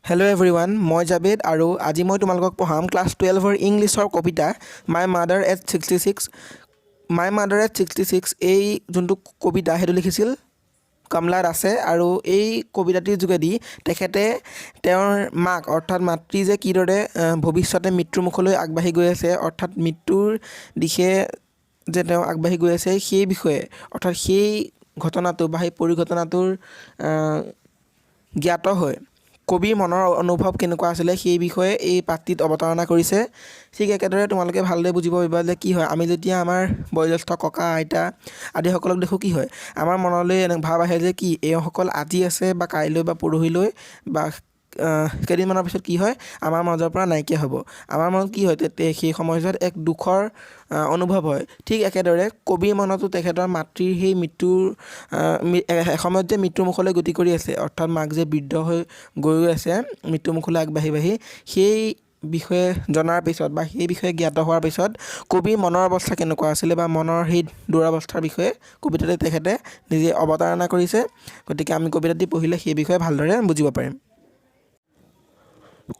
Hello everyone, মই জাবেদ আৰু আজি মই তোমালোকক পঢ়াম ক্লাছ 12ৰ ইংলিছৰ কবিতা my mother at 66 my mother at 66 এই যোনটো কবিতা হেতু লিখিছিল কমলা দাসে আৰু এই কবিতাটিৰ যোগেদি তেখেতে তেওঁৰ মাক অৰ্থাৎ মাতৃ যে কিদৰে ভৱিষ্যতে মৃত্যুৰ মুখলৈ আগবাঢ়ি গৈ আছে অৰ্থাৎ মৃত্যুৰ দিশে যে তেওঁ আগবাঢ়ি গৈ আছে সেই বিষয়ে অৰ্থাৎ সেই ঘটনাটো বা সেই পৰিঘটনাটোৰ জ্ঞাত হয় কবিৰ মনৰ অনুভৱ কেনেকুৱা আছিলে সেই বিষয়ে এই পাঠটিত অৱতাৰণা কৰিছে ঠিক একেদৰে তোমালোকে ভালদৰে বুজিব পাৰিবা যে কি হয় আমি যেতিয়া আমাৰ বয়োজ্যেষ্ঠ ককা আইতা আদিসকলক দেখোঁ কি হয় আমাৰ মনলৈ এনে ভাৱ আহে যে কি এইসকল আজি আছে বা কাইলৈ বা পৰহিলৈ বা কেইদিনমানৰ পিছত কি হয় আমাৰ মাজৰ পৰা নাইকিয়া হ'ব আমাৰ মনত কি হয় সেই সময়ছোৱাত এক দুখৰ অনুভৱ হয় ঠিক একেদৰে কবিৰ মনতো তেখেতৰ মাতৃৰ সেই মৃত্যুৰ এসময়ত যে মৃত্যুৰ মুখলৈ গতি কৰি আছে অৰ্থাৎ মাক যে বৃদ্ধ হৈ গৈ আছে মৃত্যুৰ মুখলৈ আগবাঢ়ি সেই বিষয়ে জনাৰ পিছত বা সেই বিষয়ে জ্ঞাত হোৱাৰ পিছত কবিৰ মনৰ অৱস্থা কেনেকুৱা আছিলে বা মনৰ সেই দুৰৱস্থাৰ বিষয়ে কবিতাতে তেখেতে নিজে অৱতাৰণা কৰিছে গতিকে আমি কবিতাটি পঢ়িলে সেই বিষয়ে ভালদৰে বুজিব পাৰিম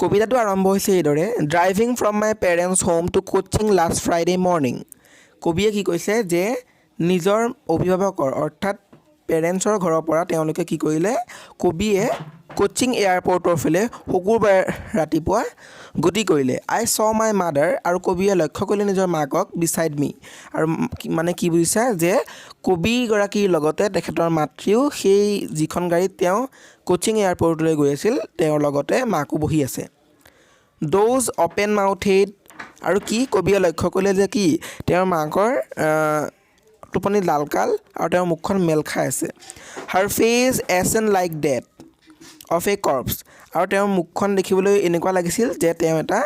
কবিতাটো আৰম্ভ হৈছে এইদৰে driving from my parents home to coaching last Friday morning কবিয়ে কি কৈছে যে নিজৰ অভিভাৱকৰ অৰ্থাৎ পেৰেণ্টছৰ ঘৰৰ পৰা তেওঁলোকে কি কৰিলে কবিয়ে কোচিং এয়াৰপৰ্টৰ ফালে শুকুৰবাৰ ৰাতিপুৱা গতি কৰিলে আই চ মাই মাদাৰ আৰু কবিয়ে লক্ষ্য কৰিলে নিজৰ মাকক বিচাইড মি আৰু মানে কি বুজিছা যে কবিগৰাকীৰ লগতে তেখেতৰ মাতৃও সেই যিখন গাড়ীত তেওঁ কোচিং এয়াৰপৰ্টলৈ গৈ আছিল তেওঁৰ লগতে মাকো বহি আছে দ'জ অপেন মাউথেড আৰু কি কবিয়ে লক্ষ্য কৰিলে যে কি তেওঁৰ মাকৰ টোপনি লালকাল আৰু তেওঁৰ মুখখন মেল খাই আছে her face ashen like that of a corpse আৰু তেওঁৰ মুখখন দেখিবলৈ এনেকুৱা লাগিছিল যে তেওঁ এটা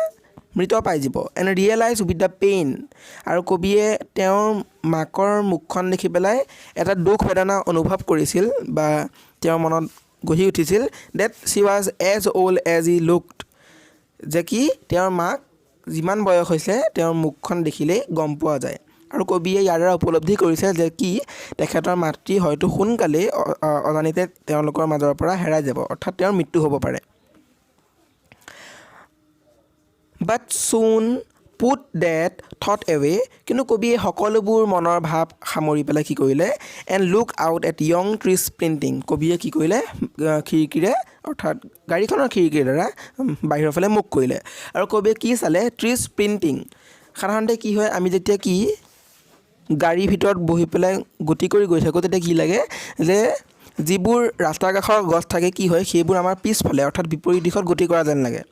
মৃত পাই যাব and realise with the pain আৰু কবিয়ে তেওঁৰ মাকৰ মুখখন দেখি পেলাই এটা দুখ বেদনা অনুভৱ কৰিছিল বা তেওঁৰ মনত গঢ়ি উঠিছিল that she was as old as he looked যে কি তেওঁৰ মাক যিমান বয়স হৈছে তেওঁৰ মুখখন দেখিলেই গম পোৱা যায় আৰু কবিয়ে ইয়াৰ দ্বাৰা উপলব্ধি কৰিছে যে কি তেখেতৰ মাতৃ হয়তো সোনকালেই অজানিতে তেওঁলোকৰ মাজৰ পৰা হেৰাই যাব অৰ্থাৎ তেওঁৰ মৃত্যু হ'ব পাৰে বাট চুন পুট ডেট থট এৱে কিন্তু কবিয়ে সকলোবোৰ মনৰ ভাৱ সামৰি পেলাই কি কৰিলে and look out at young trees sprinting কবিয়ে কি কৰিলে খিৰিকীৰে অৰ্থাৎ গাড়ীখনৰ খিৰিকীৰ দ্বাৰা বাহিৰৰ ফালে মুখ কৰিলে আৰু কবিয়ে কি চালে ট্ৰিজ প্ৰিণ্টিং সাধাৰণতে কি হয় আমি যেতিয়া কি গাড়ীৰ ভিতৰত বহি পেলাই গতি কৰি গৈ থাকোঁ তেতিয়া কি লাগে যে যিবোৰ ৰাস্তাৰ কাষৰ গছ থাকে কি হয় সেইবোৰ আমাৰ পিছফালে অৰ্থাৎ বিপৰীত দিশত গতি কৰা যেন লাগে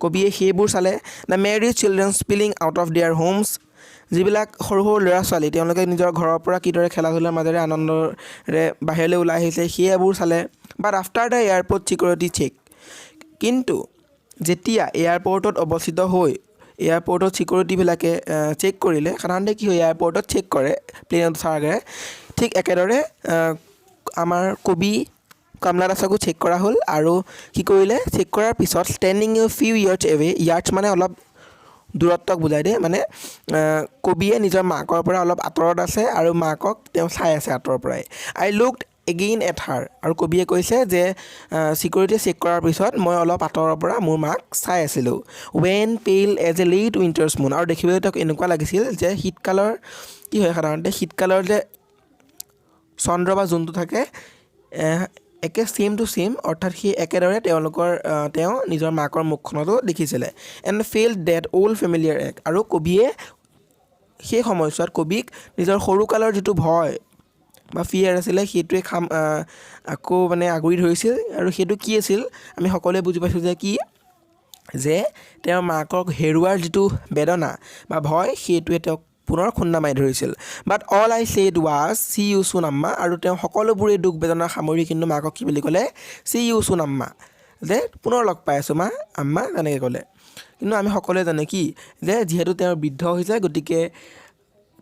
কবিয়ে সেইবোৰ চালে the merry children spilling out of their homes যিবিলাক সৰু সৰু ল'ৰা ছোৱালী তেওঁলোকে নিজৰ ঘৰৰ পৰা কিদৰে খেলা ধূলাৰ মাজেৰে আনন্দৰে বাহিৰলৈ ওলাই আহিছে সেইবোৰ চালে but after the airport security check কিন্তু যেতিয়া এয়াৰপৰ্টত অৱস্থিত হৈ এয়াৰপৰ্টত ছিকিউৰিটিবিলাকে চেক কৰিলে সাধাৰণতে কি হয় এয়াৰপৰ্টত চেক কৰে প্লেনত উঠাৰ আগেৰে ঠিক একেদৰে আমাৰ কবি কমলা দাসকো চেক কৰা হ'ল আৰু কি কৰিলে চেক কৰাৰ পিছত standing a few yards away yards মানে অলপ দূৰত্বক বুজাই দিয়ে মানে কবিয়ে নিজৰ মাকৰ পৰা অলপ আঁতৰত আছে আৰু মাকক তেওঁ চাই আছে আঁতৰৰ পৰাই আই লুকড এগেইন এট হাৰ আৰু কবিয়ে কৈছে যে ছিকিউৰিটিয়ে চেক কৰাৰ পিছত মই অলপ আঁতৰৰ পৰা মোৰ মাক চাই আছিলোঁ wan pale as a late winter's moon আৰু দেখিবলৈ তেওঁক এনেকুৱা লাগিছিল যে শীতকালৰ কি হয় সাধাৰণতে শীতকালৰ যে চন্দ্ৰ বা জোনটো থাকে একে ছেইম টু ছেইম অৰ্থাৎ সেই একেদৰে তেওঁ নিজৰ মাকৰ মুখখনতো দেখিছিলে and felt that old familiar ache আৰু কবিয়ে সেই সময়ছোৱাত কবিক নিজৰ সৰুকালৰ যিটো ভয় বা ফিয়াৰ আছিলে সেইটোৱে আকৌ মানে আগুৰি ধৰিছিল আৰু সেইটো কি আছিল আমি সকলোৱে বুজি পাইছোঁ যে কি যে তেওঁৰ মাকক হেৰুৱাৰ যিটো বেদনা বা ভয় সেইটোৱে তেওঁক পুনৰ খুন্দা মাৰি ধৰিছিল but all I said was see you soon Amma আৰু তেওঁ সকলোবোৰে দুখ বেদনা সামৰি কিন্তু মাকক কি বুলি ক'লে চি ইউ চুন আম্মা যে পুনৰ লগ পাই আছোঁ মা আম্মা তেনেকৈ ক'লে কিন্তু আমি সকলোৱে জানে কি যে যিহেতু তেওঁৰ বৃদ্ধ হৈছে গতিকে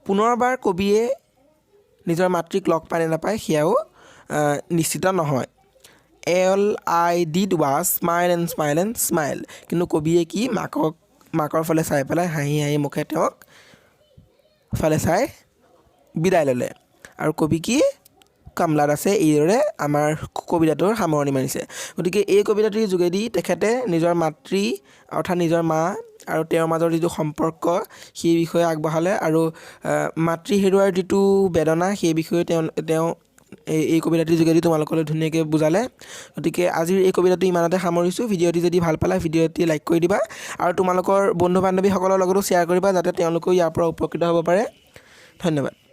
পুনৰবাৰ কবিয়ে নিজৰ মাতৃক লগ পাই নে নাপায় সেয়াও নিশ্চিত নহয় L I did was smile and smile কিন্তু কবিয়ে কি মাকৰ ফালে চাই পেলাই হাঁহি হাঁহি মুখে তেওঁক ফালে চাই বিদায় ল'লে আৰু কবি কি কামলাত আছে এইদৰে আমাৰ কবিতাটোৰ সামৰণি মাৰিছে গতিকে এই কবিতাটিৰ যোগেদি তেখেতে নিজৰ মাতৃ অৰ্থাৎ নিজৰ মা আৰু তেওঁৰ মাজৰ যিটো সম্পৰ্ক সেই বিষয়ে আগবঢ়ালে আৰু মাতৃ হেৰুৱাৰ যিটো বেদনা সেই বিষয়ে তেওঁ এই কবিতাটিৰ যোগেদি তোমালোকলৈ ধুনীয়াকৈ বুজালে গতিকে আজিৰ এই কবিতাটো ইমানতে সামৰিছোঁ ভিডিঅ'টি যদি ভাল পালা ভিডিঅ'টি লাইক কৰি দিবা আৰু তোমালোকৰ বন্ধু বান্ধৱীসকলৰ লগতো শ্বেয়াৰ কৰিবা যাতে তেওঁলোকেও ইয়াৰ পৰা উপকৃত হ'ব পাৰে ধন্যবাদ